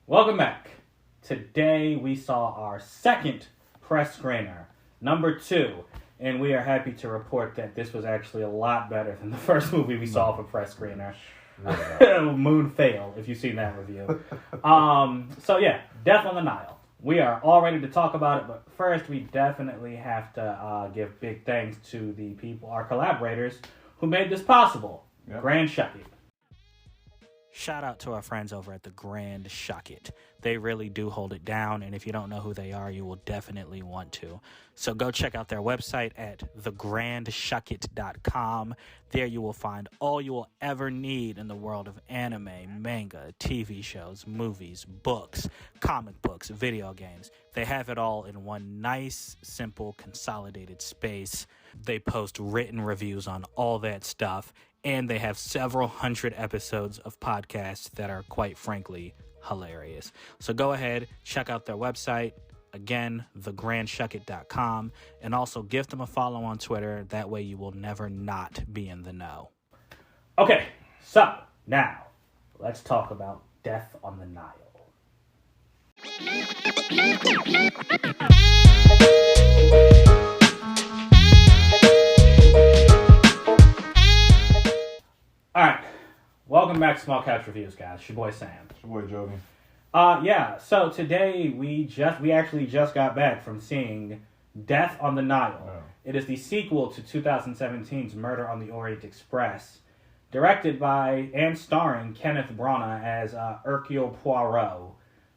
Welcome back. Today we saw our second press screener, number 2, and we are happy to report that this was actually a lot better than the first movie we saw for press screener. Moon Fail, if you've seen that review. So yeah, Death on the Nile. We are all ready to talk about it, but first we definitely have to give big thanks to the people, our collaborators, who made this possible. Yep. Grand Shuck It. Shout out to our friends over at the Grand Shuck It. They really do hold it down, and if you don't know who they are, you will definitely want to. So go check out their website at thegrandshuckit.com. There you will find all you will ever need in the world of anime, manga, TV shows, movies, books, comic books, video games. They have it all in one nice, simple, consolidated space. They post written reviews on all that stuff, and they have several hundred episodes of podcasts that are, quite frankly, hilarious. So go ahead, check out their website. Again, thegrandshuckit.com. And also give them a follow on Twitter. That way you will never not be in the know. Okay, so now let's talk about Death on the Nile. Alright, welcome back to Small Couch Reviews, guys. It's your boy Sam. It's your boy Jovi. So today we actually just got back from seeing Death on the Nile. Oh. It is the sequel to 2017's Murder on the Orient Express, directed by and starring Kenneth Branagh as Hercule Poirot,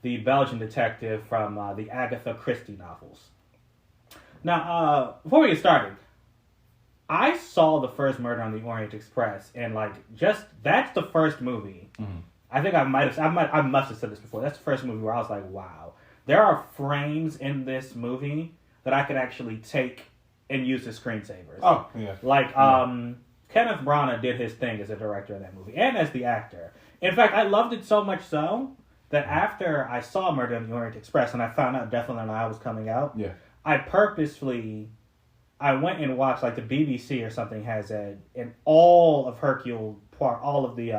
the Belgian detective from the Agatha Christie novels. Now, before we get started, I saw the first Murder on the Orient Express, and that's the first movie. Mm-hmm. I think I must have said this before. That's the first movie where I was like, wow, there are frames in this movie that I could actually take and use as screensavers. Oh, yeah. Kenneth Branagh did his thing as a director of that movie and as the actor. In fact, I loved it so much so that after I saw Murder on the Orient Express and I found out Death on the Nile was coming out, yeah, I went and watched, the BBC or something has in all of Hercule Poirot, all of the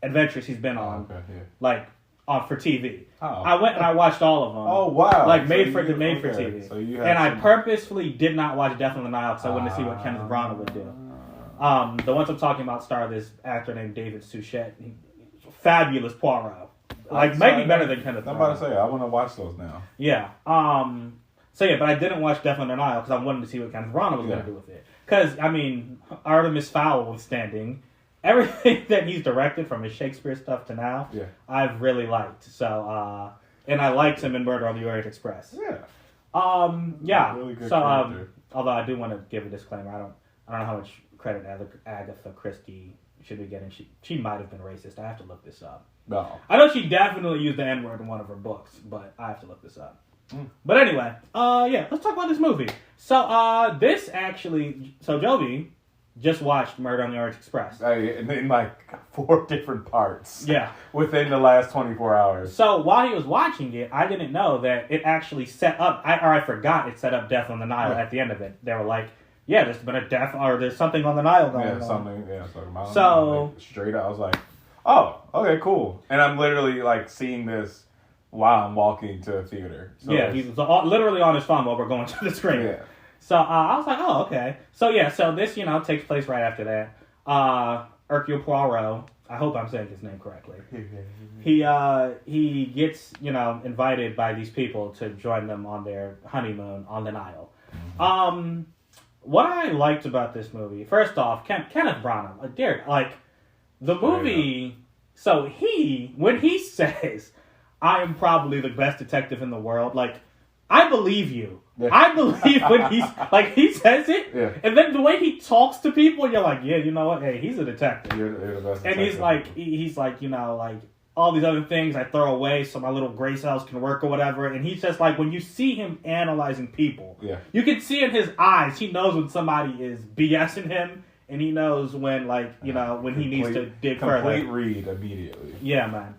adventures he's been on, for TV. Oh. I went and I watched all of them. Oh, wow. Made for TV. So I purposefully did not watch Death on the Nile because I wanted to see what Kenneth Branagh would do. The ones I'm talking about star this actor named David Suchet. Fabulous Poirot. Maybe better than Kenneth Branagh. I'm about to say, I want to watch those now. Yeah. But I didn't watch Death on the Nile because I wanted to see what Kenneth Branagh was going to do with it. Because, Artemis Fowl withstanding, everything that he's directed from his Shakespeare stuff to now, I've really liked. So, and I liked him in Murder on the Orient Express. Yeah. Really good character. Although I do want to give a disclaimer, I don't know how much credit Agatha Christie should be getting. She might have been racist. I have to look this up. No. I know she definitely used the N-word in one of her books, but I have to look this up. But anyway, let's talk about this movie. So, Jovi just watched Murder on the Orient Express. In 4 different parts. Yeah. Within the last 24 hours. So, while he was watching it, I didn't know that it actually set up, I forgot it set up Death on the Nile at the end of it. They were like, yeah, there's been a death, or there's something on the Nile going on. So, straight up, I was like, oh, okay, cool. And I'm literally, seeing this while I'm walking to a theater. So he was literally on his phone while we're going to the screen. Yeah. So I was like, oh, okay. So this, takes place right after that. Hercule Poirot, I hope I'm saying his name correctly. He gets, invited by these people to join them on their honeymoon on the Nile. Mm-hmm. What I liked about this movie, first off, Kenneth Branagh, the movie, so when he says, I am probably the best detective in the world, I believe you. Yeah. I believe when he says it, and then the way he talks to people, you're like, yeah, you know what? Hey, he's a detective. You're the best and detective. he's all these other things I throw away so my little gray cells can work or whatever. And he's just when you see him analyzing people, you can see in his eyes, he knows when somebody is BSing him, and he knows when, when he needs to dig further. Complete read immediately. Yeah, man.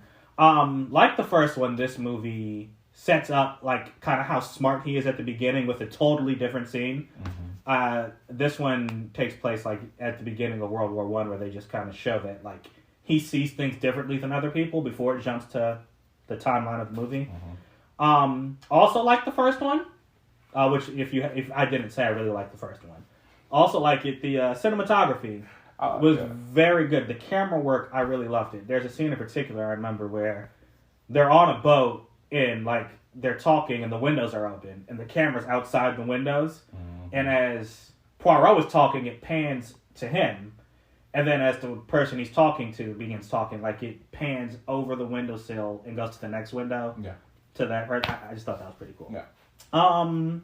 Like the first one, this movie sets up kind of how smart he is at the beginning with a totally different scene. Mm-hmm. This one takes place at the beginning of World War I, where they just kind of show that he sees things differently than other people before it jumps to the timeline of the movie. Also like the first one, which if I didn't say, I really like the first one. Also like it, the cinematography was very good. The camera work, I really loved it. There's a scene in particular I remember where they're on a boat and like they're talking and the windows are open and the camera's outside the windows, and as Poirot is talking, it pans to him. And then as the person he's talking to begins talking, like it pans over the windowsill and goes to the next window. Yeah. To that, right? I just thought that was pretty cool. Yeah. And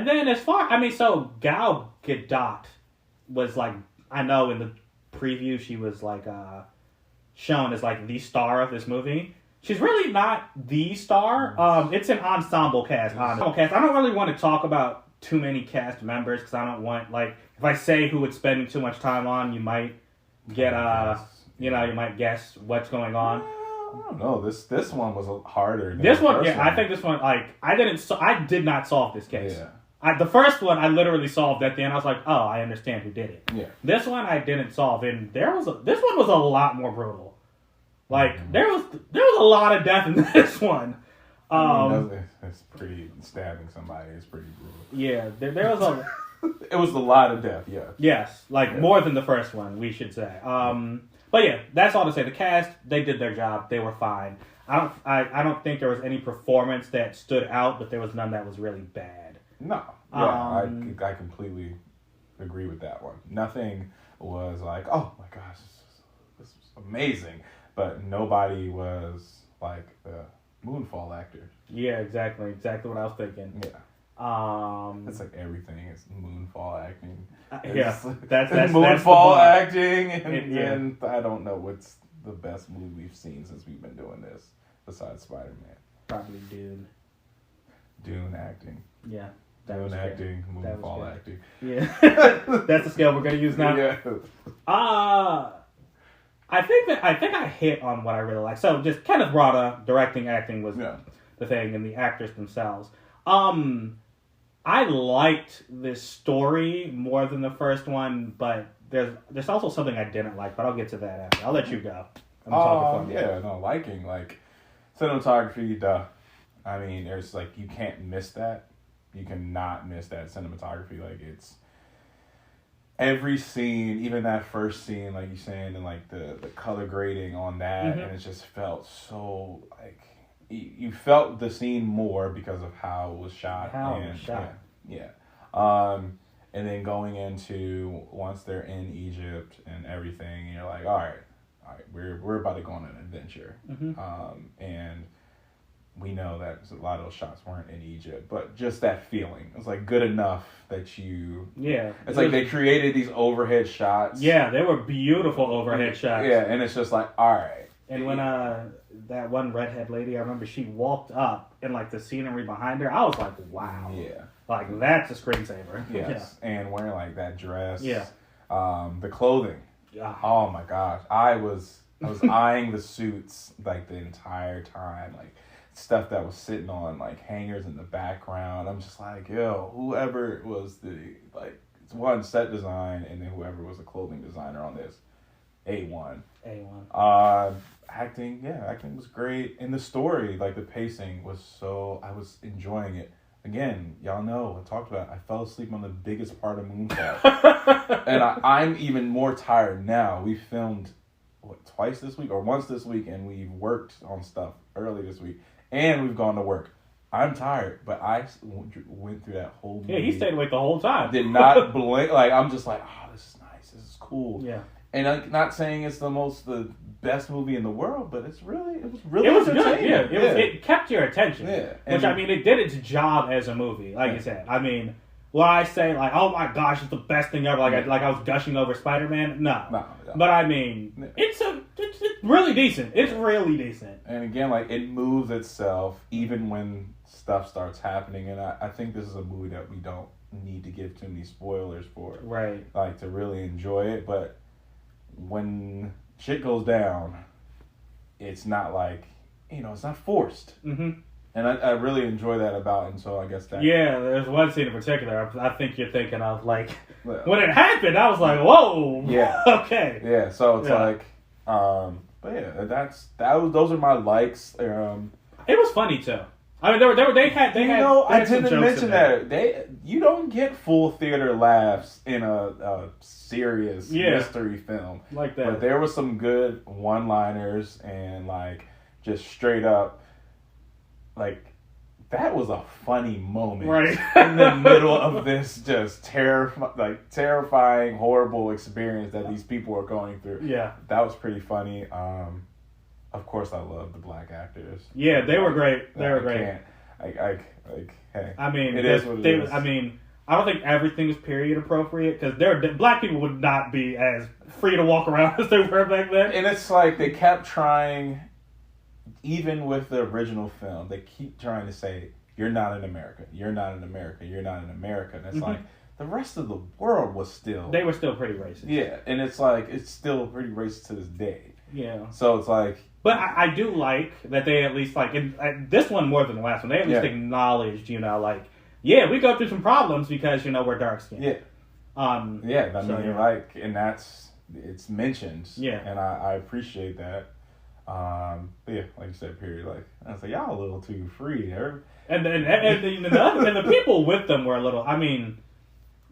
then so Gal Gadot was like, I know in the preview she was like shown as like the star of this movie. She's really not the star. It's an ensemble cast. I don't really want to talk about too many cast members because I don't want, like, if I say who it's spending too much time on, you might get you might guess what's going on. I don't know. This one was harder. Than This the one, first yeah, one. I think this one, like, I did not solve this case. Yeah. The first one, I literally solved at the end. I was like, oh, I understand who did it. Yeah. This one, I didn't solve, and this one was a lot more brutal. Like, there was a lot of death in this one. It's pretty, stabbing somebody is pretty brutal. Yeah, there was a... It was a lot of death, yeah. Yes, more than the first one, we should say. But yeah, that's all to say. The cast, they did their job. They were fine. I don't think there was any performance that stood out, but there was none that was really bad. No. Yeah, I completely agree with that one. Nothing was like, oh my gosh, this was amazing. But nobody was like the Moonfall actor. Yeah, exactly what I was thinking. Yeah. It's like everything is Moonfall acting. That's Moonfall acting, and I don't know what's the best movie we've seen since we've been doing this besides Spider-Man. Probably Dune. Dune acting. Yeah. Dune acting, Moonfall acting. Yeah. That's the scale we're gonna use now. Yeah. I think I hit on what I really like. So just Kenneth Branagh directing, acting was the thing, and the actors themselves. I liked this story more than the first one, but there's also something I didn't like, but I'll get to that after. I'll let you go. Liking, like, cinematography, duh. I mean, there's, like, you can't miss that. You cannot miss that cinematography. Like, it's every scene, even that first scene, like you're saying, and, like, the color grading on that, and it just felt so, like, you felt the scene more because of how it was shot. Yeah. And then going into, once they're in Egypt and everything, you're like, all right, we're about to go on an adventure. And we know that a lot of those shots weren't in Egypt, but just that feeling, it was like good enough that you... Yeah. It's like they created these overhead shots. Yeah, they were beautiful overhead shots. Yeah, and it's just like, all right. And when that one redhead lady, I remember she walked up and like the scenery behind her, I was like, wow. Yeah. Like, that's a screensaver. Yes. Yeah. And wearing like that dress. Yeah. The clothing. Yeah. Oh my gosh. I was eyeing the suits like the entire time. Like stuff that was sitting on like hangers in the background. I'm just like, yo, whoever was the one set design and then whoever was the clothing designer on this. A1. Acting was great. And the story, like the pacing was I was enjoying it. Again, y'all know, I talked about it, I fell asleep on the biggest part of Moonfall. And I'm even more tired now. We filmed, twice this week or once this week, and we've worked on stuff early this week. And we've gone to work. I'm tired, but I went through that whole movie. Yeah, he stayed awake the whole time. Did not blink. Like, I'm just like, oh, this is nice. This is cool. Yeah. And I'm not saying it's the best movie in the world, but it was really entertaining. Good. Yeah, it kept your attention. Yeah, which I mean, it did its job as a movie. Like you said, I mean, when I say like, oh my gosh, it's the best thing ever. Like I was gushing over Spider-Man. No. But I mean, it's really decent. It's really decent. And again, like it moves itself even when stuff starts happening. And I think this is a movie that we don't need to give too many spoilers for. Right. Like to really enjoy it, but when shit goes down, it's not like, it's not forced. Mm-hmm. And I really enjoy that about it, and so I guess that... Yeah, there's one scene in particular I think you're thinking of, like, when it happened, I was like, whoa! Yeah. Okay. Yeah, so it's like, but But yeah, those are my likes. It was funny too. I mean, they had I didn't mention that you don't get full theater laughs in a serious mystery film like that. But there was some good one-liners and like just straight up like that was a funny moment right in the middle of this just terrifying, horrible experience that these people are going through. Yeah, that was pretty funny. Of course, I love the black actors. Yeah, they were great. They were great. Hey. I mean, it is what it is. I mean, I don't think everything is period appropriate because black people would not be as free to walk around as they were back then. And it's like they kept trying, even with the original film, they keep trying to say, "You're not in America. You're not in America. You're not in America." And it's like the rest of the world was still. They were still pretty racist. Yeah, and it's like it's still pretty racist to this day. Yeah. So it's like. But I do like that they at least, like, in this one more than the last one, they at least acknowledged, we go through some problems because, we're dark-skinned. Yeah. I mean, you're like, and it's mentioned. Yeah. And I appreciate that. But yeah, like you said, period. Like, I was like, y'all a little too free. And the people with them were a little, I mean,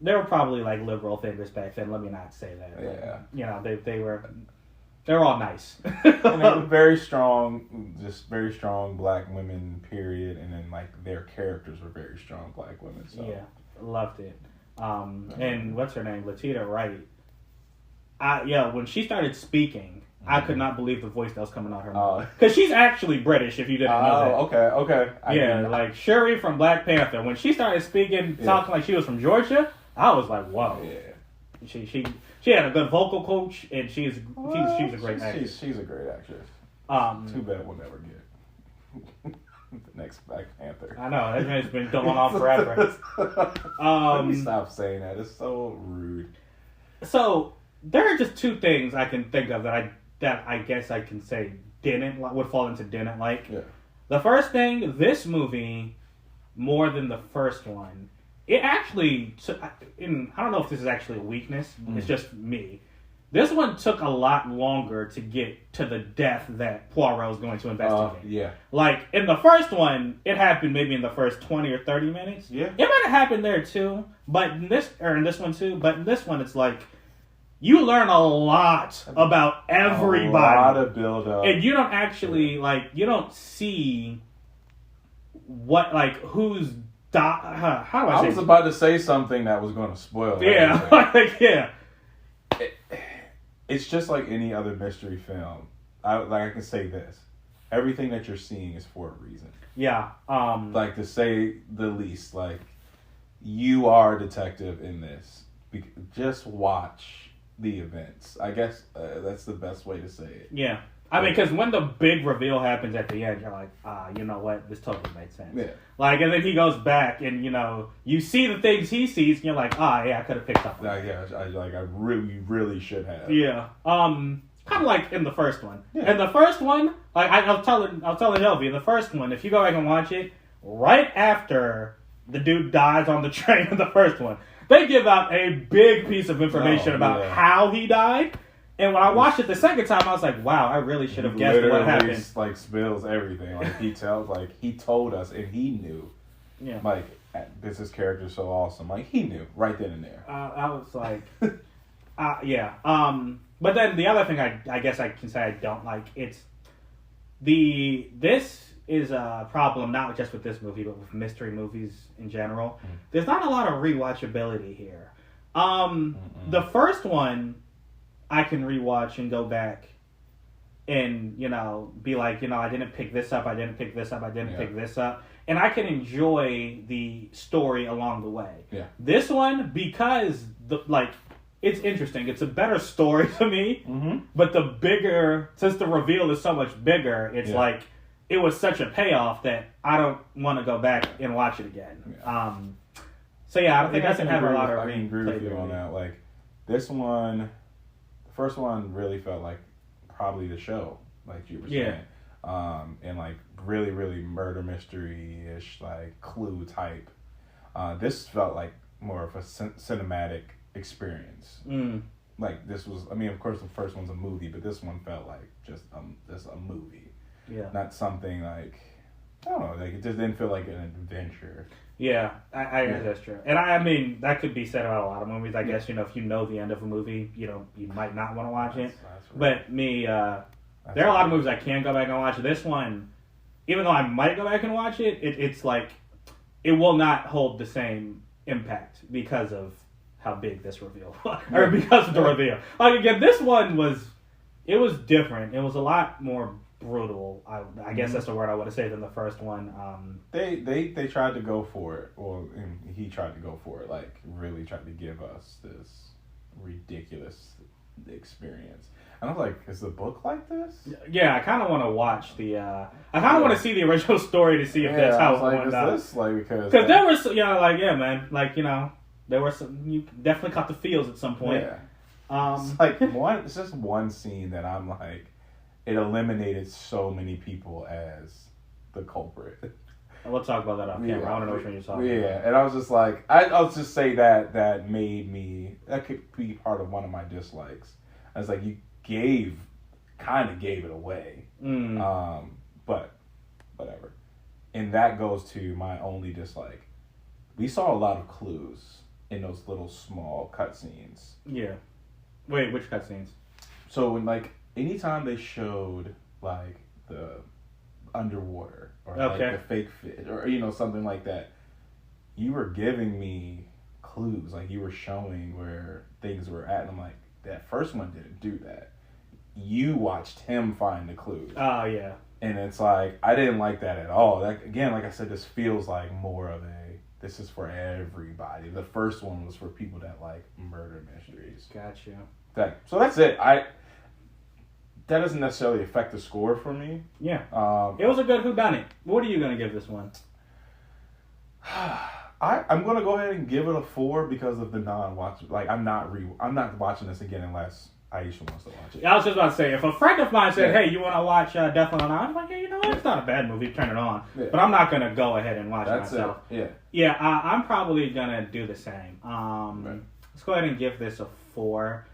they were probably, like, liberal figures back then. Let me not say that. Yeah. But, they're all nice. And they were very strong black women, period. And then, like, their characters were very strong black women. So. Yeah, loved it. And what's her name? Letitia Wright. When she started speaking, I could not believe the voice that was coming out her mouth. Because she's actually British, if you didn't know that. Okay. Like Shuri from Black Panther. When she started speaking, talking like she was from Georgia, I was like, whoa. Yeah. She had a good vocal coach, and she's a great actress. She's a great actress. Too bad we'll never get the next Black Panther. I know, that man's been going on forever. Let me stop saying that. It's so rude. So there are just two things I can think of that I guess I can say would fall into didn't like. Yeah. The first thing, this movie, more than the first one, it actually took, and I don't know if this is actually a weakness, it's just me. This one took a lot longer to get to the death that Poirot was going to investigate. Yeah. Like, in the first one, it happened maybe in the first 20 or 30 minutes. Yeah. It might have happened there too, but in this one too, but in this one it's like, you learn a lot about everybody. A lot of build-up. And you don't actually, you don't see what, who's... how do I say? I was about to say something that was going to spoil. Yeah, It's just like any other mystery film. I can say this: everything that you're seeing is for a reason. Yeah. To say the least. Like, you are a detective in this. Just watch the events. I guess that's the best way to say it. Yeah. I mean, because when the big reveal happens at the end, you're like, you know what? This totally makes sense. Yeah. And then he goes back and, you see the things he sees and you're like, I could have picked up on that. I really should have. Yeah. Kind of like in the first one. Yeah. In the first one, I was telling Elvie, in the first one, if you go back and watch it, right after the dude dies on the train in the first one, they give out a big piece of information about how he died. And when I watched it the second time, I was like, wow, I really should have guessed what happened. Spills everything. He told us, and he knew. Yeah. This is character so awesome. He knew right then and there. I was like, yeah. But then the other thing I guess I can say I don't like, this is a problem not just with this movie, but with mystery movies in general. Mm-hmm. There's not a lot of rewatchability here. The first one, I can rewatch and go back and, be like, I didn't pick this up, I didn't pick this up, I didn't pick this up. And I can enjoy the story along the way. Yeah. This one, because, it's interesting. It's a better story to me. Mm-hmm. But since the reveal is so much bigger, it's it was such a payoff that I don't want to go back and watch it again. Yeah. It doesn't have a lot of... I can agree with you on that. This one... First one really felt like probably the show, like you were saying. And really, really murder mystery-ish, Clue type. This felt like more of a cinematic experience. like this was. I mean, of course, the first one's a movie, but this one felt like just a movie. Yeah. Not something like, I don't know. Like it just didn't feel like an adventure. Yeah, I guess that's true. And I mean, that could be said about a lot of movies. I guess, if you know the end of a movie, you might not want to watch it. That's right. But me, there are a lot of movies I can go back and watch. This one, even though I might go back and watch it, it's like, it will not hold the same impact because of how big this reveal was. Or because of the reveal. Like, again, this one was different. It was a lot more brutal. I guess that's the word I would have said than the first one. They tried to go for it. Well, he tried to go for it. Like, really tried to give us this ridiculous experience. And I was like, is the book like this? Yeah, I kind of want to watch the. I kind of want to see the original story to see if that's how it went down. Because there was, man, there were some. You definitely caught the feels at some point. Yeah. It's just one scene that I'm like, it eliminated so many people as the culprit. We'll talk about that off camera. I want to know which one you're talking about. Yeah, and I was just like, I'll just say that could be part of one of my dislikes. I was like, you kind of gave it away. But whatever. And that goes to my only dislike. We saw a lot of clues in those little small cutscenes. Yeah. Wait, which cutscenes? So when anytime they showed the underwater or the fake fish or something like that, you were giving me clues. Like, you were showing where things were at, and I'm like, that first one didn't do that. You watched him find the clues. Oh yeah. And it's like, I didn't like that at all. That, again, like I said, this feels like more of this is for everybody. The first one was for people that like murder mysteries. Gotcha. So that's it. That doesn't necessarily affect the score for me. Yeah. It was a good whodunit. What are you going to give this one? I'm going to go ahead and give it a 4 because of the non-watch. Like, I'm not watching this again unless Aisha wants to watch it. I was just about to say, if a friend of mine said, hey, you want to watch Death on the Nile? I'm like, yeah, you know what? It's not a bad movie. Turn it on. Yeah. But I'm not going to go ahead and watch it myself. Yeah, I'm probably going to do the same. Right. Let's go ahead and give this a 4.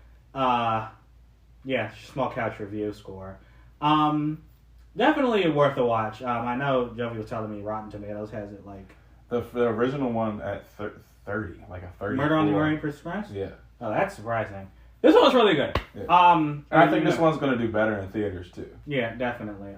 Yeah, small couch review score. Definitely worth a watch. I know Jovi was telling me Rotten Tomatoes has it like... The original one at 30, like a 30. Murder on the Orient Express? Yeah. Oh, that's surprising. This one's really good. Yeah. And I think this one's going to do better in theaters, too. Yeah, definitely.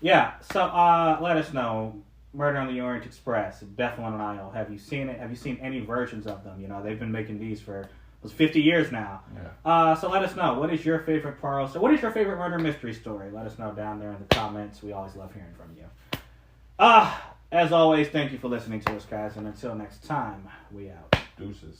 Yeah, so let us know. Murder on the Orient Express, Death on the Nile. Have you seen it? Have you seen any versions of them? They've been making these for... It was 50 years now. Yeah. So let us know. What is your favorite Poirot story? What is your favorite murder mystery story? Let us know down there in the comments. We always love hearing from you. As always, thank you for listening to us, guys. And until next time, we out. Deuces.